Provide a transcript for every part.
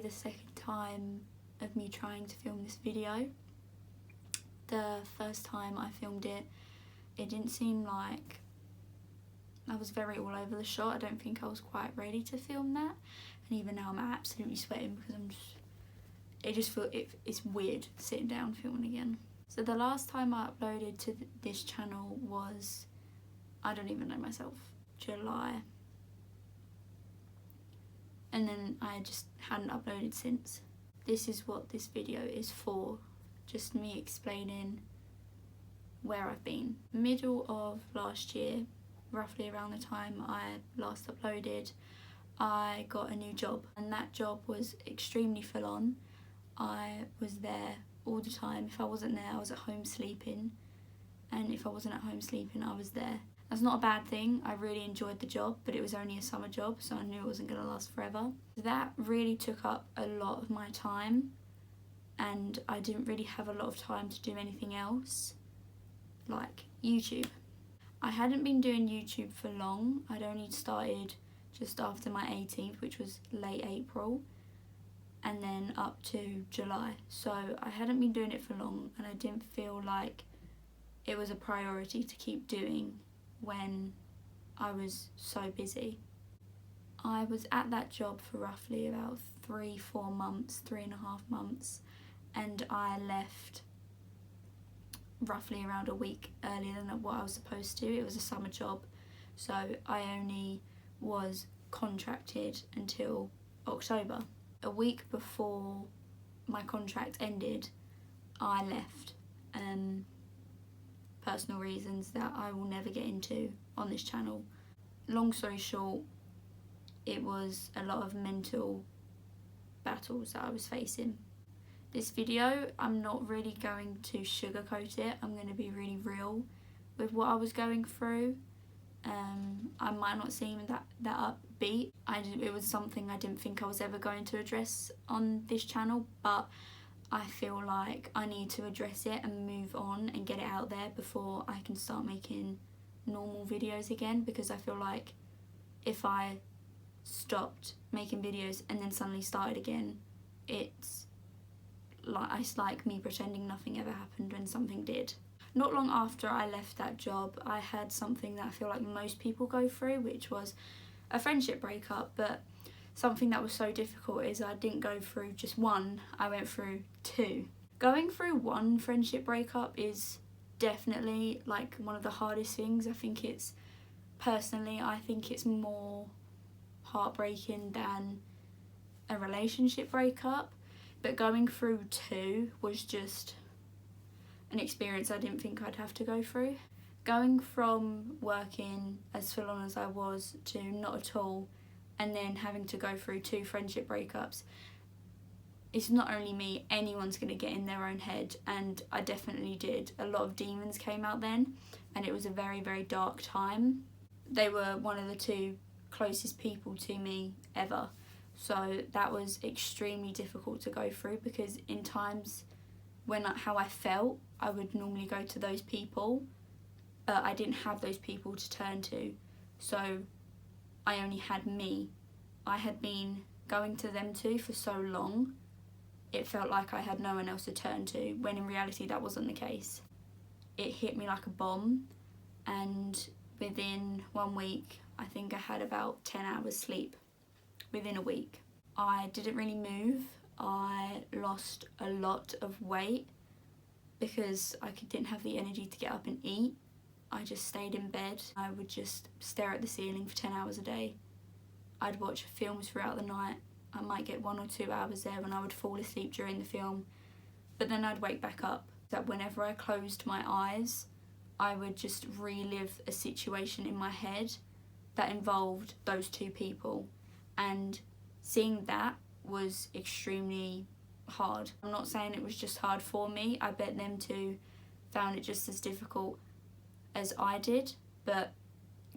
the second time of me trying to film this video. The first time I filmed it, it didn't seem like I was very all over the shot. I don't think I was quite ready to film that, and even now I'm absolutely sweating because it's weird sitting down filming again. So the last time I uploaded to this channel was, I don't even know myself, July, and then I just hadn't uploaded since. This is what this video is for, just me explaining where I've been. Middle of last year, roughly around the time I last uploaded, I got a new job, and that job was extremely full on. I was there all the time. If I wasn't there, I was at home sleeping, and if I wasn't at home sleeping, I was there. That's not a bad thing. I really enjoyed the job, but it was only a summer job, so I knew it wasn't going to last forever. That really took up a lot of my time, and I didn't really have a lot of time to do anything else, like YouTube. I hadn't been doing YouTube for long. I'd only started just after my 18th, which was late April, and then up to July. So I hadn't been doing it for long, and I didn't feel like it was a priority to keep doing when I was so busy. I was at that job for roughly about 3-4 months, 3.5 months, and I left roughly around a week earlier than what I was supposed to. It was a summer job, so I only was contracted until October. A week before my contract ended, I left. Personal reasons that I will never get into on this channel. Long story short, it was a lot of mental battles that I was facing. This video, I'm not really going to sugarcoat it. I'm going to be really real with what I was going through. I might not seem that upbeat. It was something I didn't think I was ever going to address on this channel, but I feel like I need to address it and move on and get it out there before I can start making normal videos again, because I feel like if I stopped making videos and then suddenly started again, it's like me pretending nothing ever happened when something did. Not long after I left that job, I had something that I feel like most people go through, which was a friendship breakup, but something that was so difficult is I didn't go through just one, I went through two. Going through one friendship breakup is definitely like one of the hardest things. I think it's more heartbreaking than a relationship breakup, but going through two was just an experience I didn't think I'd have to go through. Going from working as full on as I was to not at all, and then having to go through two friendship breakups, it's not only me, anyone's going to get in their own head, and I definitely did. A lot of demons came out then, and it was a very, very dark time. They were one of the two closest people to me ever, so that was extremely difficult to go through, because in times when how I felt, I would normally go to those people, but I didn't have those people to turn to, so I only had me. I had been going to them two for so long, it felt like I had no one else to turn to, when in reality that wasn't the case. It hit me like a bomb, and within 1 week, I think I had about 10 hours sleep within a week. I didn't really move. I lost a lot of weight because I didn't have the energy to get up and eat. I just stayed in bed. I would just stare at the ceiling for 10 hours a day. I'd watch films throughout the night. I might get 1 or 2 hours there when I would fall asleep during the film, but then I'd wake back up. That whenever I closed my eyes, I would just relive a situation in my head that involved those two people, and seeing that was extremely hard. I'm not saying it was just hard for me. I bet them two found it just as difficult as I did, but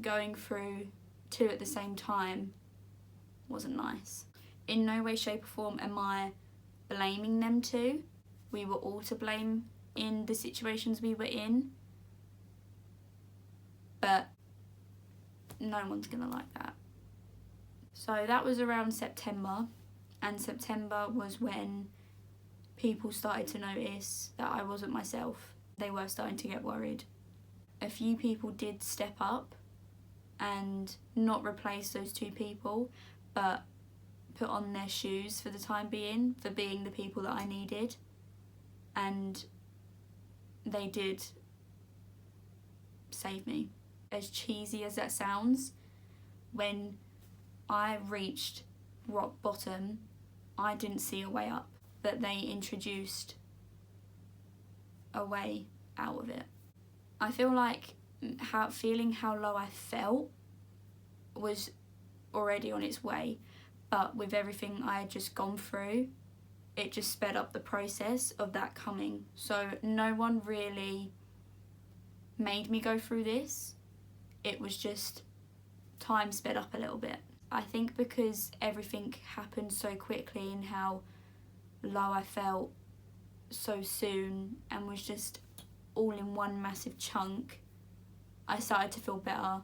going through two at the same time wasn't nice. In no way, shape or form am I blaming them two. We were all to blame in the situations we were in, but no one's gonna like that. So that was around September, And September was when people started to notice that I wasn't myself. They were starting to get worried. A few people did step up and not replace those two people, but put on their shoes for the time being, for being the people that I needed. And they did save me. As cheesy as that sounds, when I reached rock bottom, I didn't see a way up, but they introduced a way out of it. I feel like feeling how low I felt was already on its way, but with everything I had just gone through, it just sped up the process of that coming. So no one really made me go through this. It was just time sped up a little bit. I think because everything happened so quickly and how low I felt so soon and was just all in one massive chunk, I started to feel better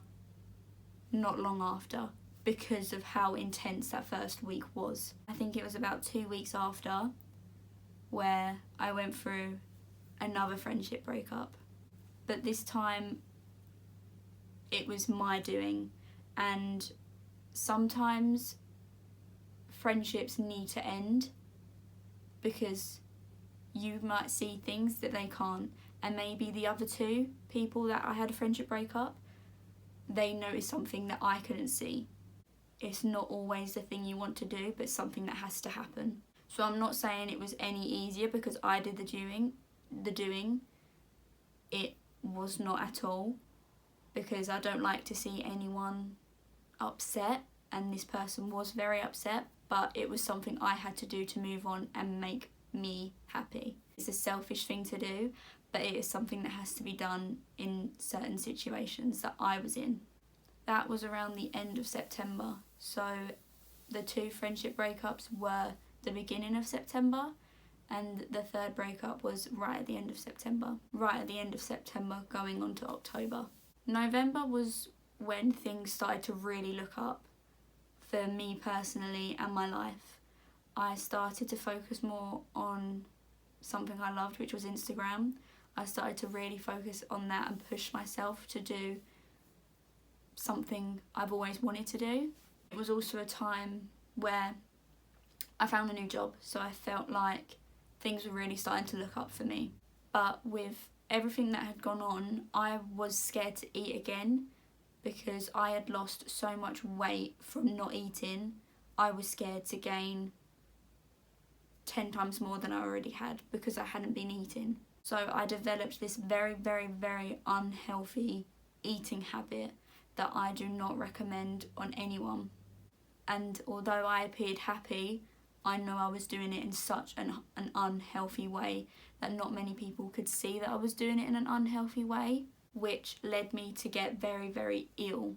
not long after, because of how intense that first week was. I think it was about 2 weeks after where I went through another friendship breakup. But this time it was my doing, and sometimes friendships need to end because you might see things that they can't, and maybe the other two people that I had a friendship breakup, they noticed something that I couldn't see. It's not always the thing you want to do, but something that has to happen. So I'm not saying it was any easier because I did the doing. It was not at all, because I don't like to see anyone upset, and this person was very upset, but it was something I had to do to move on and make me happy. It's a selfish thing to do, but it is something that has to be done in certain situations that I was in. That was around the end of September. So the two friendship breakups were the beginning of September, and the third breakup was right at the end of September. Right at the end of September going on to October. November was when things started to really look up for me personally and my life. I started to focus more on something I loved, which was Instagram. I started to really focus on that and push myself to do something I've always wanted to do. It was also a time where I found a new job, so I felt like things were really starting to look up for me. But with everything that had gone on, I was scared to eat again because I had lost so much weight from not eating. I was scared to gain 10 times more than I already had because I hadn't been eating. So I developed this very, very, very unhealthy eating habit that I do not recommend on anyone. And although I appeared happy, I know I was doing it in such an unhealthy way that not many people could see that I was doing it in an unhealthy way, which led me to get very, very ill.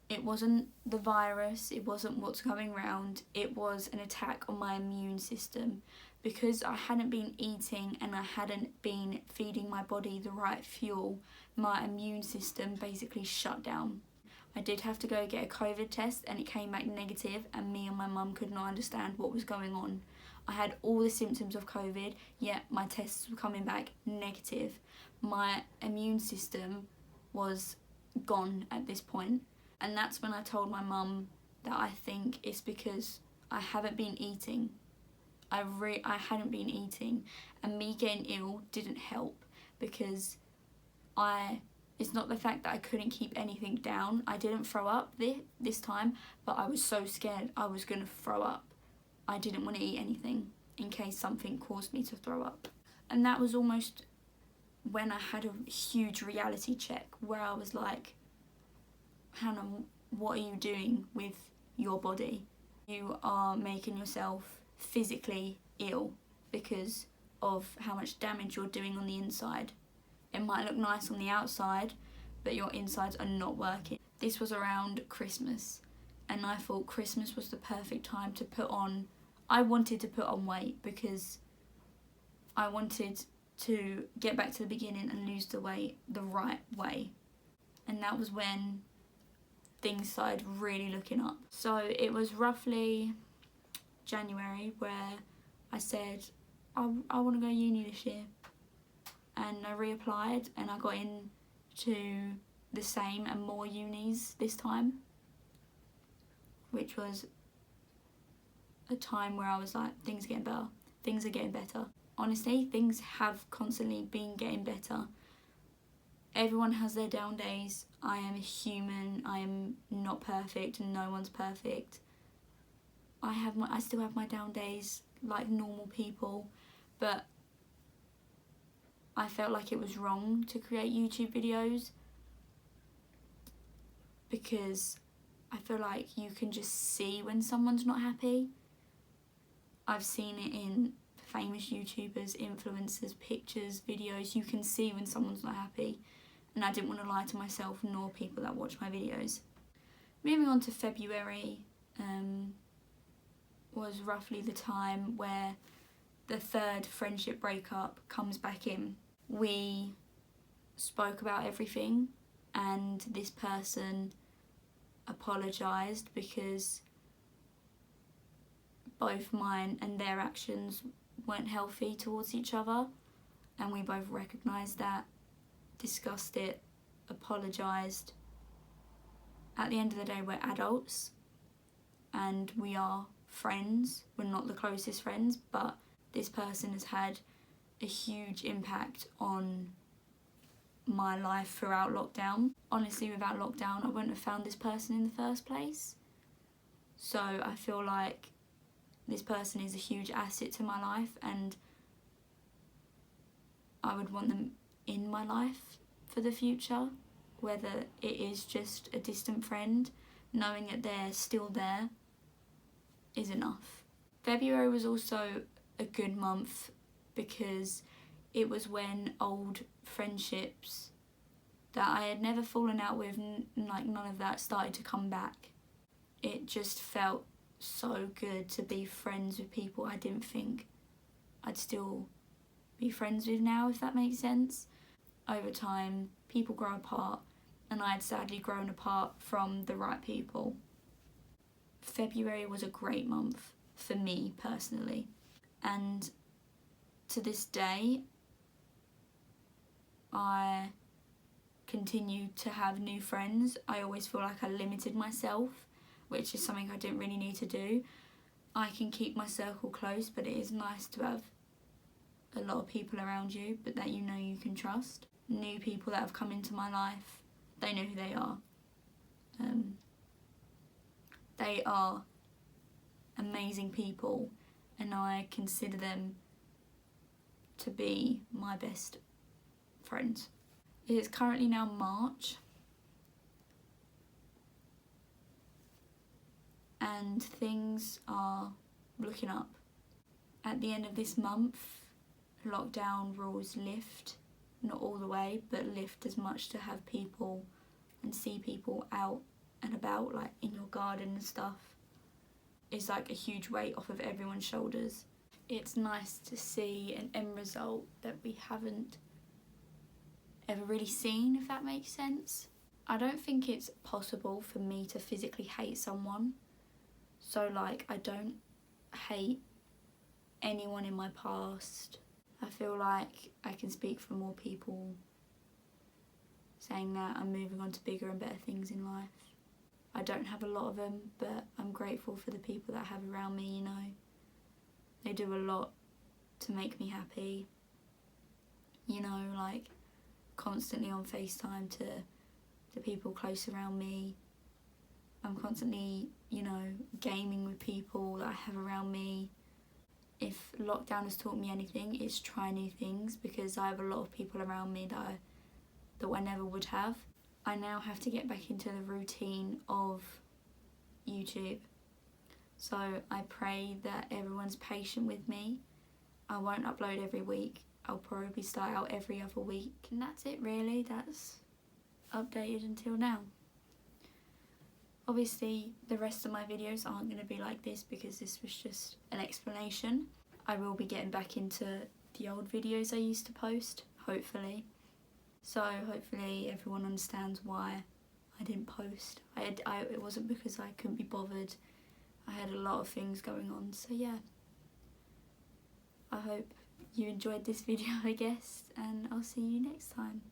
It wasn't the virus, it wasn't what's going round, it was an attack on my immune system. Because I hadn't been eating and I hadn't been feeding my body the right fuel, my immune system basically shut down. I did have to go get a COVID test and it came back negative, and me and my mum could not understand what was going on. I had all the symptoms of COVID, yet my tests were coming back negative. My immune system was gone at this point, and that's when I told my mum that I think it's because I haven't been eating. I hadn't been eating, and me getting ill didn't help because it's not the fact that I couldn't keep anything down. I didn't throw up this time, but I was so scared I was going to throw up. I didn't want to eat anything in case something caused me to throw up. And that was almost when I had a huge reality check where I was like, Hannah, what are you doing with your body? You are making yourself physically ill because of how much damage you're doing on the inside. It might look nice on the outside, but your insides are not working. This was around Christmas, and I thought Christmas was the perfect time to I wanted to put on weight because I wanted to get back to the beginning and lose the weight the right way. And that was when things started really looking up. So it was roughly January where I said I want to go uni this year, and I reapplied and I got into the same and more unis this time, which was a time where I was like, things are getting better, things are getting better. Honestly, things have constantly been getting better. Everyone has their down days. I am a human. I am not perfect, and no one's perfect. I still have my down days like normal people, but I felt like it was wrong to create YouTube videos because I feel like you can just see when someone's not happy. I've seen it in famous YouTubers, influencers, pictures, videos. You can see when someone's not happy, and I didn't want to lie to myself nor people that watch my videos. Moving on to February, was roughly the time where the third friendship breakup comes back in. We spoke about everything, and this person apologised because both mine and their actions weren't healthy towards each other, and we both recognised that, discussed it, apologised. At the end of the day, we're adults and we are friends. We're not the closest friends, but this person has had a huge impact on my life throughout lockdown. Honestly, without lockdown, I wouldn't have found this person in the first place. So I feel like this person is a huge asset to my life, and I would want them in my life for the future, whether it is just a distant friend. Knowing that they're still there is enough. February was also a good month because it was when old friendships that I had never fallen out with, like none of that, started to come back. It just felt so good to be friends with people I didn't think I'd still be friends with now, if that makes sense. Over time, people grow apart, and I had sadly grown apart from the right people. February was a great month for me personally, and to this day I continue to have new friends. I always feel like I limited myself, which is something I didn't really need to do. I can keep my circle close, but it is nice to have a lot of people around you, but that you know you can trust. New people that have come into my life, they know who they are. They are amazing people, and I consider them to be my best friends. It is currently now March, and things are looking up. At the end of this month, lockdown rules lift, not all the way, but lift as much to have people and see people out and about, like in your garden and stuff, is like a huge weight off of everyone's shoulders. It's nice to see an end result that we haven't ever really seen, if that makes sense. I don't think it's possible for me to physically hate someone. So like, I don't hate anyone in my past. I feel like I can speak for more people saying that I'm moving on to bigger and better things in life. I don't have a lot of them, but I'm grateful for the people that I have around me, you know. They do a lot to make me happy. You know, like constantly on FaceTime to the people close around me. I'm constantly, you know, gaming with people that I have around me. If lockdown has taught me anything, it's try new things, because I have a lot of people around me that I never would have. I now have to get back into the routine of YouTube. So I pray that everyone's patient with me. I won't upload every week. I'll probably start out every other week. And that's it really. That's updated until now. Obviously the rest of my videos aren't going to be like this because this was just an explanation. I will be getting back into the old videos I used to post, hopefully. So hopefully everyone understands why I didn't post. It wasn't because I couldn't be bothered. I had a lot of things going on. So yeah, I hope you enjoyed this video, I guess, and I'll see you next time.